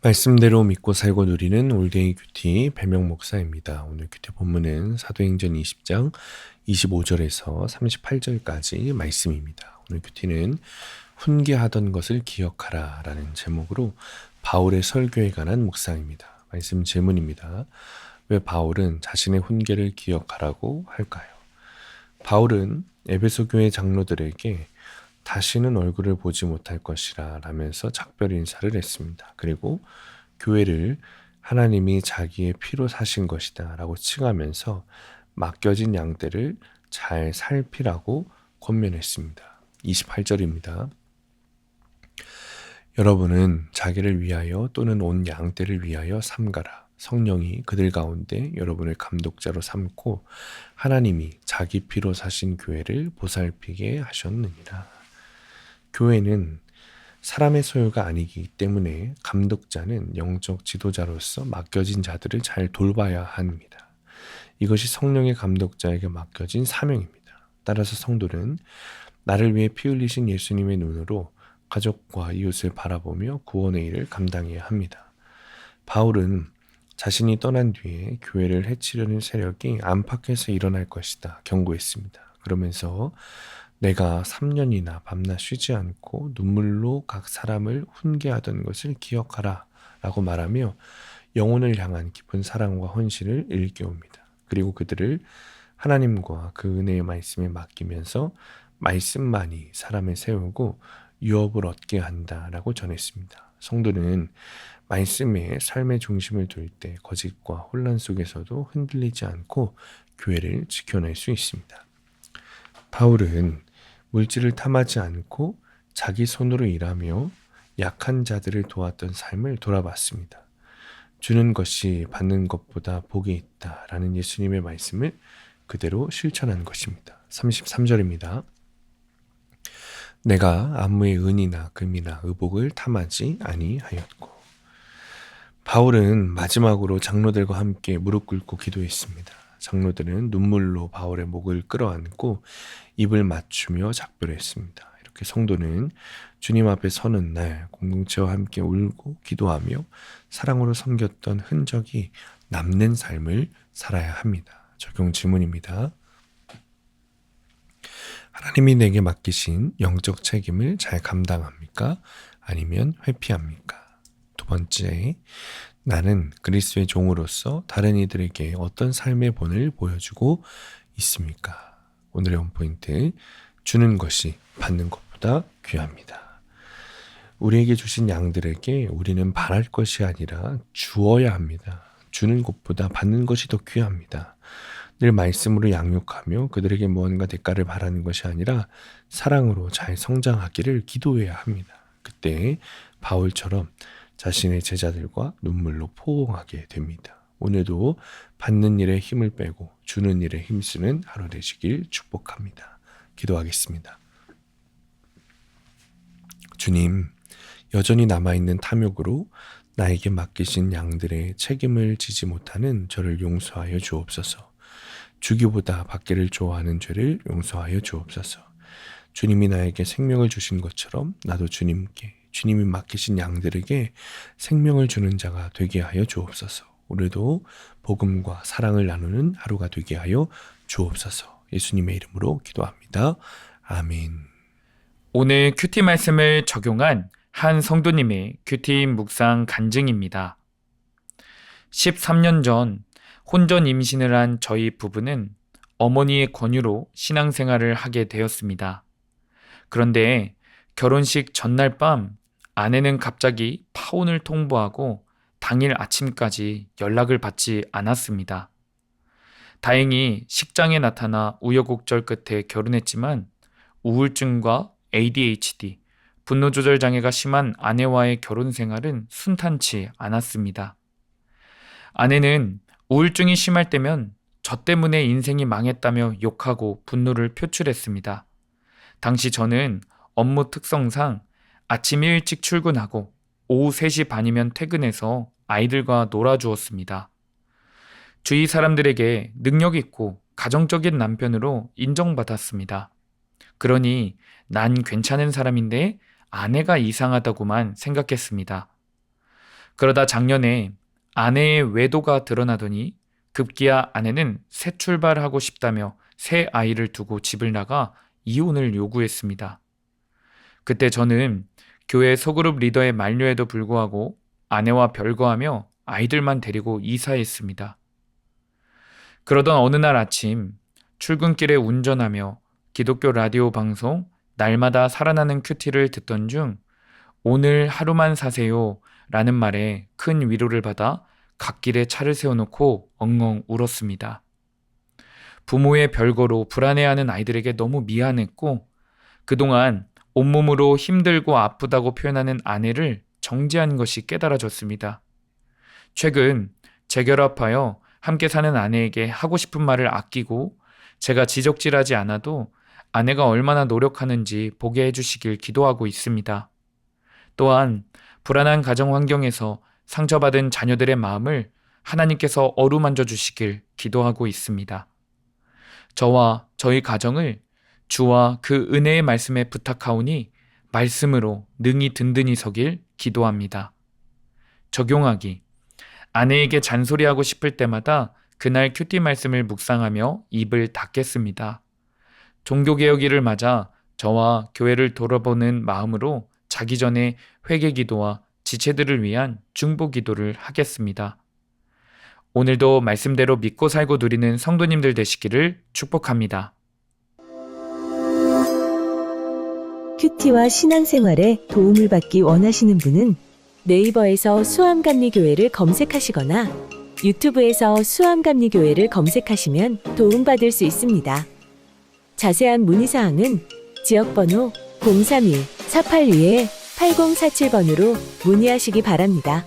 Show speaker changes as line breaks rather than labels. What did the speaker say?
말씀대로 믿고 살고 누리는 올데이 큐티 배명 목사입니다. 오늘 큐티 본문은 사도행전 20장 25절에서 38절까지 말씀입니다. 오늘 큐티는 훈계하던 것을 기억하라 라는 제목으로 바울의 설교에 관한 묵상입니다. 말씀 질문입니다. 왜 바울은 자신의 훈계를 기억하라고 할까요? 바울은 에베소 교회 장로들에게 다시는 얼굴을 보지 못할 것이라 라면서 작별 인사를 했습니다. 그리고 교회를 하나님이 자기의 피로 사신 것이다 라고 칭하면서 맡겨진 양떼를 잘 살피라고 권면했습니다. 28절입니다. 여러분은 자기를 위하여 또는 온 양떼를 위하여 삼가라. 성령이 그들 가운데 여러분을 감독자로 삼고 하나님이 자기 피로 사신 교회를 보살피게 하셨느니라. 교회는 사람의 소유가 아니기 때문에 감독자는 영적 지도자로서 맡겨진 자들을 잘 돌봐야 합니다. 이것이 성령의 감독자에게 맡겨진 사명입니다. 따라서 성도는 나를 위해 피 흘리신 예수님의 눈으로 가족과 이웃을 바라보며 구원의 일을 감당해야 합니다. 바울은 자신이 떠난 뒤에 교회를 해치려는 세력이 안팎에서 일어날 것이다 경고했습니다. 그러면서 내가 3년이나 밤낮 쉬지 않고 눈물로 각 사람을 훈계하던 것을 기억하라 라고 말하며 영혼을 향한 깊은 사랑과 헌신을 일깨웁니다. 그리고 그들을 하나님과 그 은혜의 말씀에 맡기면서 말씀만이 사람을 세우고 유업을 얻게 한다라고 전했습니다. 성도는 말씀에 삶의 중심을 둘 때 거짓과 혼란 속에서도 흔들리지 않고 교회를 지켜낼 수 있습니다. 바울은 물질을 탐하지 않고 자기 손으로 일하며 약한 자들을 도왔던 삶을 돌아봤습니다. 주는 것이 받는 것보다 복이 있다라는 예수님의 말씀을 그대로 실천한 것입니다. 33절입니다. 내가 아무의 은이나 금이나 의복을 탐하지 아니하였고. 바울은 마지막으로 장로들과 함께 무릎 꿇고 기도했습니다. 장로들은 눈물로 바울의 목을 끌어안고 입을 맞추며 작별했습니다. 이렇게 성도는 주님 앞에 서는 날 공동체와 함께 울고 기도하며 사랑으로 섬겼던 흔적이 남는 삶을 살아야 합니다. 적용 질문입니다. 하나님이 내게 맡기신 영적 책임을 잘 감당합니까? 아니면 회피합니까? 두 번째, 나는 그리스도의 종으로서 다른 이들에게 어떤 삶의 본을 보여주고 있습니까? 오늘의 원포인트, 주는 것이 받는 것보다 귀합니다. 우리에게 주신 양들에게 우리는 바랄 것이 아니라 주어야 합니다. 주는 것보다 받는 것이 더 귀합니다. 늘 말씀으로 양육하며 그들에게 무언가 대가를 바라는 것이 아니라 사랑으로 잘 성장하기를 기도해야 합니다. 그때 바울처럼 자신의 제자들과 눈물로 포옹하게 됩니다. 오늘도 받는 일에 힘을 빼고 주는 일에 힘쓰는 하루 되시길 축복합니다. 기도하겠습니다. 주님, 여전히 남아있는 탐욕으로 나에게 맡기신 양들의 책임을 지지 못하는 저를 용서하여 주옵소서. 주기보다 받기를 좋아하는 죄를 용서하여 주옵소서. 주님이 나에게 생명을 주신 것처럼 나도 주님이 맡기신 양들에게 생명을 주는 자가 되게 하여 주옵소서. 오늘도 복음과 사랑을 나누는 하루가 되게 하여 주옵소서. 예수님의 이름으로 기도합니다. 아멘.
오늘 큐티 말씀을 적용한 한 성도님의 큐티 묵상 간증입니다. 13년 전 혼전 임신을 한 저희 부부는 어머니의 권유로 신앙생활을 하게 되었습니다. 그런데 결혼식 전날 밤 아내는 갑자기 파혼을 통보하고 당일 아침까지 연락을 받지 않았습니다. 다행히 식장에 나타나 우여곡절 끝에 결혼했지만 우울증과 ADHD, 분노조절 장애가 심한 아내와의 결혼 생활은 순탄치 않았습니다. 아내는 우울증이 심할 때면 저 때문에 인생이 망했다며 욕하고 분노를 표출했습니다. 당시 저는 업무 특성상 아침 일찍 출근하고 오후 3시 반이면 퇴근해서 아이들과 놀아주었습니다. 주위 사람들에게 능력 있고 가정적인 남편으로 인정받았습니다. 그러니 난 괜찮은 사람인데 아내가 이상하다고만 생각했습니다. 그러다 작년에 아내의 외도가 드러나더니 급기야 아내는 새 출발하고 싶다며 새 아이를 두고 집을 나가 이혼을 요구했습니다. 그때 저는 교회 소그룹 리더의 만류에도 불구하고 아내와 별거하며 아이들만 데리고 이사했습니다. 그러던 어느 날 아침 출근길에 운전하며 기독교 라디오 방송 날마다 살아나는 큐티를 듣던 중 오늘 하루만 사세요 라는 말에 큰 위로를 받아 갓길에 차를 세워놓고 엉엉 울었습니다. 부모의 별거로 불안해하는 아이들에게 너무 미안했고 그동안 온몸으로 힘들고 아프다고 표현하는 아내를 정죄한 것이 깨달아졌습니다. 최근 재결합하여 함께 사는 아내에게 하고 싶은 말을 아끼고 제가 지적질하지 않아도 아내가 얼마나 노력하는지 보게 해주시길 기도하고 있습니다. 또한 불안한 가정 환경에서 상처받은 자녀들의 마음을 하나님께서 어루만져 주시길 기도하고 있습니다. 저와 저희 가정을 주와 그 은혜의 말씀에 부탁하오니 말씀으로 능히 든든히 서길 기도합니다. 적용하기. 아내에게 잔소리하고 싶을 때마다 그날 큐티 말씀을 묵상하며 입을 닫겠습니다. 종교개혁일을 맞아 저와 교회를 돌아보는 마음으로 자기 전에 회개 기도와 지체들을 위한 중보 기도를 하겠습니다. 오늘도 말씀대로 믿고 살고 누리는 성도님들 되시기를 축복합니다.
큐티와 신앙생활에 도움을 받기 원하시는 분은 네이버에서 수암감리교회를 검색하시거나 유튜브에서 수암감리교회를 검색하시면 도움받을 수 있습니다. 자세한 문의사항은 지역번호 031-482-8047번으로 문의하시기 바랍니다.